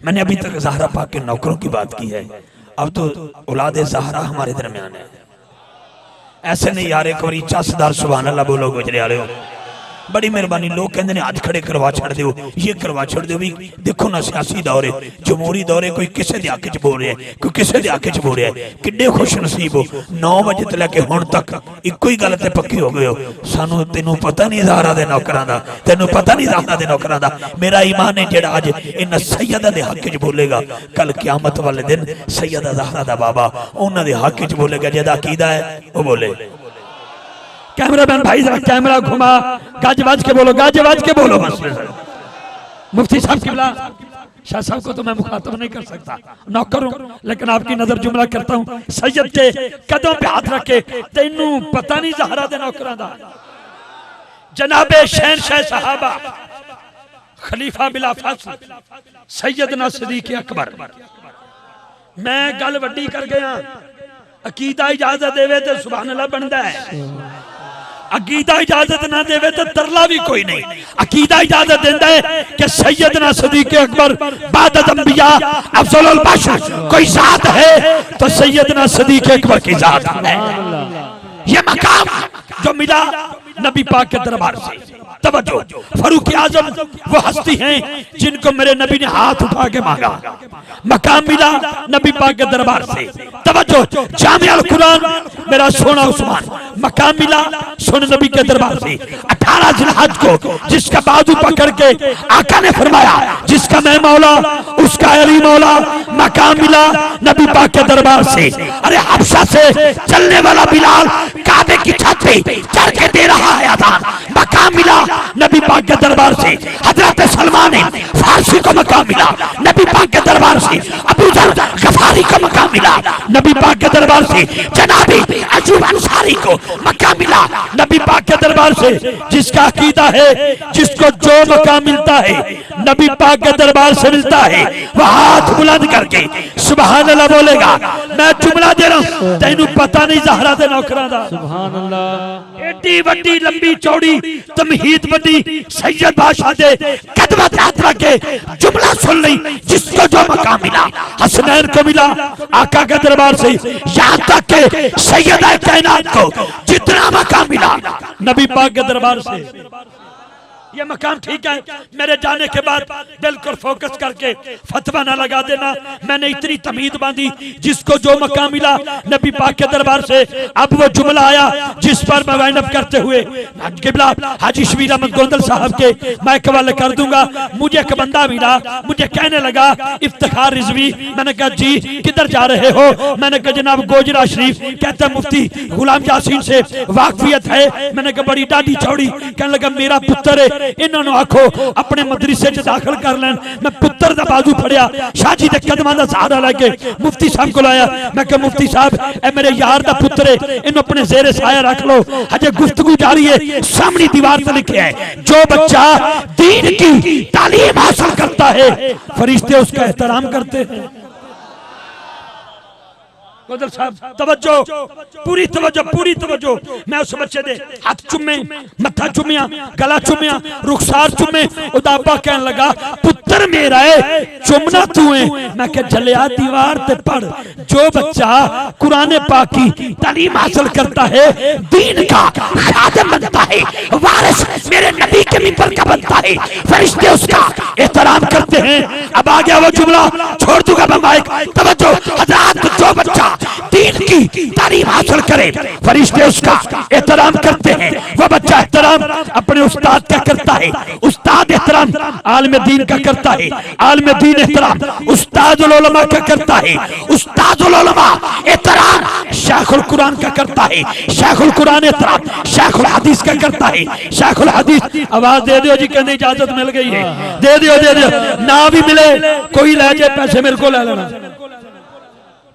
मैंने अभी तक ज़हरा पाक के नौकरों की बात की है, अब तो औलाद ज़हरा हमारे दरमियान है। ऐसे नहीं यार, एक बार चसदार सुभान अल्लाह बोलो गुजरे वाले हो, बड़ी मेहरबानी। लोग कहते हैं हाथ खड़े करवा छड़ दो, ये करवा छड़ दो। भी देखो ना सियासी दौरे, जमहूरी दौरे, कोई किसी के हक च बोल रहा है, कोई किसी के हक च बोल रहा है। किड्डे खुश नसीब हो, 9 बजे तो लैके हुण तक इको ही गल ते पक्की हो गए हो। सानू तेनू पता नहीं ज़हरा दे नौकरां दा, तेनू पता नहीं ज़हरा दे नौकरां दा। मेरा ईमान है जेड़ा अज इन सैयदा दे हक च बोलेगा, कल क़यामत वाले दिन सैयदा ज़हरा दा बाबा उन्हां दे हक च बोलेगा, जेदा अकीदा है वो बोले। कैमरामैन भाई जरा कैमरा घुमा, गाज बाज के बोलो, गाज बाज के बोलो बस। मुफ्ती साहब किबला, शाह साहब को तो मैं मुखातब नहीं कर सकता, नौकर हूं, लेकिन आपकी नजर जुमला करता हूं। सैयद के कदम पे हाथ रखे, तेनू पता नहीं ज़हरा दे नौकरां दा। जनाबे शहनशाह सहाबा खलीफा बिला फासल सैयदना सिद्दीक़ अकबर। मैं गल वड्डी कर गया, अकीदा इजाजत देवे तो सुभान अल्लाह बनता है, अकीदा इजाजत ना देवे तो तरला भी कोई नहीं। अकीदा इजाजत देता है कि सैयदना सिद्दीक़ अकबर बाद अंबिया अफज़लुल बशर कोई जात है तो सैयदना सिद्दीक़ अकबर की जात है। ये मकाम जो मिला नबी पाक के दरबार से। तवज्जो, फारूक आजम वो हस्ती हैं जिनको मेरे नबी ने हाथ उठा के मांगा, मकाम मिला नबी पाक के दरबार से। तवज्जो, जामिअल कुरान मेरा सोना उस्मान, मकाम मिला सोने नबी के दरबार से। 18 जिलहज को जिसका बाजू पकड़ के आका ने फरमाया जिसका मैं मौला उसका अली मौला, मकाम मिला नबी पाक के दरबार से। अरे हबशा से चलने वाला बिलाल काबे की छत पे चढ़ के दे रहा है अजान, मकाम मिला नबी पाक के दरबार से। हजरत सलमान फारसी को मकाम मिला नबी पाक के दरबार से। अबू जर गफारी को मकाम मिला नबी पाक के दरबार से। जनाबी अयूब अंसारी को मकाम मिला नबी पाक के दरबार से। जिसका अकीदा है जिसको जो मकाम मिलता है नबी पाक के दरबार से मिलता है, वह हाथ बुलंद करके सुभान अल्लाह बोलेगा। मैं जुमला दे रहा हूं, तेनू पता नहीं ज़हरा दे नौकरां दा। सुभान अल्लाह, एडी वड्डी लंबी चौड़ी तमहीद बड़ी सैयद बादशाह दे कदम पे हाथ रख के जुमला सुन ली। जिसको जो मकाम मिला, हसनैन को मिला आका के दरबार से, यहाँ तक के सैयदा कायनात को जितना मकाम मिला नबी पाक के दरबार से। ये मकाम ठीक है, मेरे जाने के बाद बिल्कुल फोकस करके फतवा ना लगा देना। मैंने इतनी तमीद बांधी जिसको जो मकाम मिला नबी पाक के दरबार से। अब वो जुमला आया जिस पर मैं वाइंड अप करते हुए किबला हाजी शबीर अहमद गोंदल साहब के मैं हवाले कर दूंगा। मुझे एक बंदा मिला, मुझे कहने लगा इफ्तिखार रिजवी। मैंने कहा जी किधर जा रहे हो? मैंने कहा जनाब गोजरा शरीफ। कहते मुफ्ती गुलाम यासीन से वाकफियत है। मैंने कहा बड़ी डाढ़ी चौड़ी। कहने लगा मेरा पुत्र है, इन्होंने आखो अपने मदरसे च दाखिल कर लैन। मैं पुत्र दा बाजू फड़िया, शाह जी दे कदमां दा सहारा लेके मुफ्ती साहब को लाया। मैं कहा मुफ्ती साहब ए मेरे यार दा पुत्र है, इन्हों अपने ज़ेरे साया रख लो। हजे गुफ्तगू जारी है। सामने दीवार पर लिखे है जो बच्चा दीन की तालीम हासिल करता है फरिश्ते उसका एहतराम करते हैं। साहब तवज्जो, पूरी तवज्जो, पूरी तवज्जो। मैं उस बच्चे दे हाथ चुमे, मत्था चुमिया, गला चुमिया, रुखसार चुमे। उदाबा कहने लगा पुत्र मेरा है, चुमना तू है। मैं कह जलिया दीवार ते पढ़। जो बच्चा कुरान पाक की तालीम हासिल करता है, दीन का खादिम बनता है, वारिस मेरे नबी के मिंबर का बनता है, फरिश्ते उसका एहतराम करते हैं। अब आ गया वो जुमला, छोड़ दूंगा मैं माइक। तवज्जो हज़रात, जो बच्चा दीन की तालीम हासिल करे फरिश्ते उसका एहतराम करते हैं। वह बच्चा एहतराम अपने उस्ताद का करता है, उस्ताद एहतराम आलिम दीन का करता है, आलिम दीन एहतराम उस्तादुल उलमा का करता है, उस्तादुल उलमा एहतराम शेखुल कुरान का करता है, शेखुल कुरान एहतराम शेखुल हदीस का करता है, शेखुल हदीस। आवाज दे दो जी, कहने इजाजत मिल गई है, दे दियो, दे दियो। ना भी मिले कोई ले जाए पैसे मेरे को ले लेना।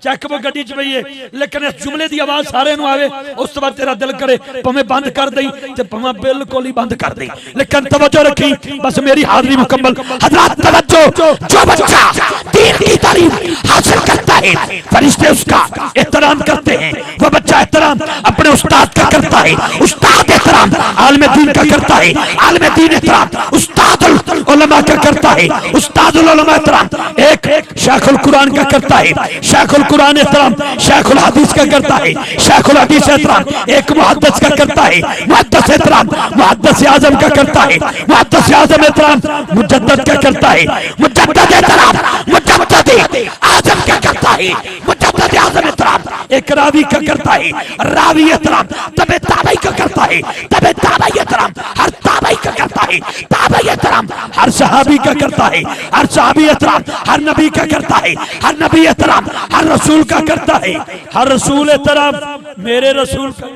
चेक वो गड्डी च पई है, लेकिन इस जुमले की आवाज सारे नूं आवे उस तो बाद तेरा दिल करे भावें बंद कर दई ते भावें बिल्कुल ही बंद कर दई, लेकिन तवज्जो रखी। बस मेरी हाजिरी मुकम्मल। हज़रात तवज्जो, जो बच्चा दीन की तालीम हासिल करता है फरिश्ते उसका एहतराम करते हैं। वह बच्चा एहतराम अपने उस्ताद का करता है, उस्ताद एहतराम आलिम दीन का करता है, आलिम दीन एहतराम उस्तादुल उलमा का करता है, उस्तादुल उलमा एहतराम। एक शेखुल कुरान का करता है, शेखुल कुरान एहतराम शेखुल हदीस का करता है, शेखुल हदीस एहतराम एक मुहद्दिस का करता है, मुहद्दिस एहतराम मुहद्दिस आजम का करता है, मुहद्दिस आजम एहतराम मुजद्दिद का करता है, मुजद्दिद एहतराम मुजद्दिद आजम का करता है, मुजद्दिद आजम एहतराम एक रावी का करता है, रावी एहतराम तबे ताबई का करता है, तबे ताबई एहतराम हर ताबई का करता है, ताबई एहतराम हर सहाबी का करता है, हर सहाबी एहतराम हर नबी का करता है, हर नबी एहतराम हर रसूल का करता है, हर रसूल एहतराम मेरे रसूल का।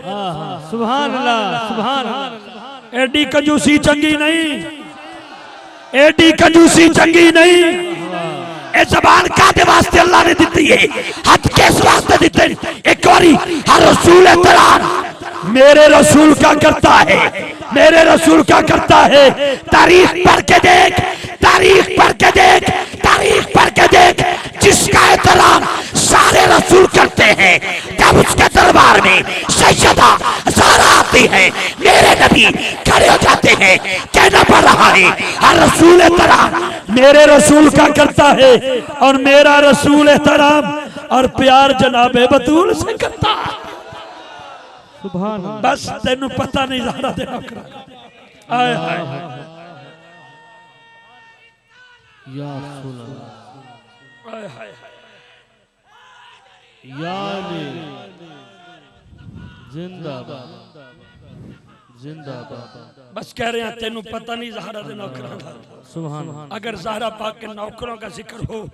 सुभान अल्लाह, सुभान अल्लाह। एडी कंजूसी चंगी नहीं, एडी कंजूसी चंगी नहीं। ए जबान कादे वास्ते अल्लाह ने दी है, हद किस वास्ते दिते? एक बारी हर रसूल एहतराम मेरे रसूल का करता है, मेरे रसूल का करता है। तारीख पढ़ के देख, तारीख पढ़ के देख, तारीख पढ़ के देख, जिसका एहतराम सारे रसूल करते हैं, जब उसके दरबार में सैयदा ज़हरा आती है, मेरे नबी खड़े हो जाते हैं। कहना पड़ रहा है हर रसूल एहतराम मेरे रसूल का करता है, और मेरा रसूल एहतराम और प्यार जनाबे बतूल से करता है। सुभान अल्लाह। बस तेनू पता नहीं ज़हरा दे नौकरा। आए हाय या रसूल अल्लाह, आए हाय या अली जिंदाबाद, जिंदाबाद। बस कह रहे हैं तेनू पता नहीं ज़हरा दे नौकरा का। सुभान अल्लाह। अगर ज़हरा पाक के नौकरों का जिक्र हो,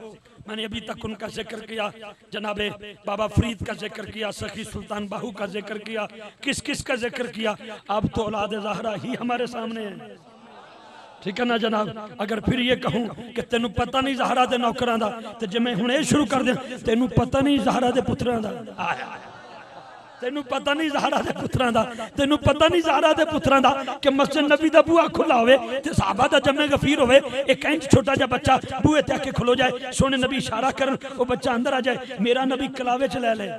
मैंने अभी तक उनका जिक्र किया, जनाबे बाबा फरीद का जिक्र किया, सखी सुल्तान बाहू का जिक्र किया, किस किस का जिक्र किया। अब तो औलाद ज़हरा ही हमारे सामने है, ठीक है ना जनाब। अगर फिर ये कहूँ कि तेनू पता नहीं ज़हरा दे नौकरां दा, तो जे मैं हुणे शुरू कर दें तेनू पता नहीं ज़हरा दे पुत्रां दा, तेनू पता नहीं ज़हरा दे पुत्रां दा, तेनू पता नहीं ज़हरा दे पुत्रां दा कि मस्जिद नबी दा बूहा खुला होवे ते सहाबा दा जमे गफीर होवे, एक इंच छोटा जा बच्चा बूहे ते आके खलो जाए, सोने नबी इशारा करन, वो बच्चा अंदर आ जाए, मेरा नबी कलावे च ले ले,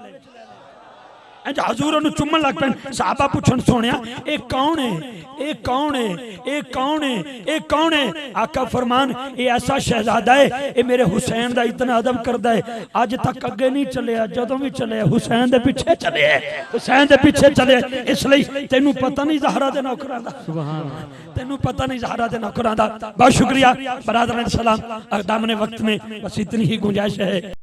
इंज हजूर ओनू चुम्मन लग पैन। सहाबा पुछन सोनिया ए कौन है, ए कौन है, ए कौन है, ए कौन है? आका फरमान ए ऐसा शहजादा है, ए मेरे हुसैन दा इतना अदब करदा है, अज तक अगे नहीं चलिया, जदों भी चले हुसैन दे पिछे चले, हुसैन दे पिछे चले। इसलिए तेनू पता नहीं ज़हरा दे नौकरां दा, सुभान अल्लाह। तेनू पता नहीं ज़हरा दे नौकरां दा। बहुत शुक्रिया बरादरान सलाम। दामने वक्त में बस इतनी ही गुंजाइश है।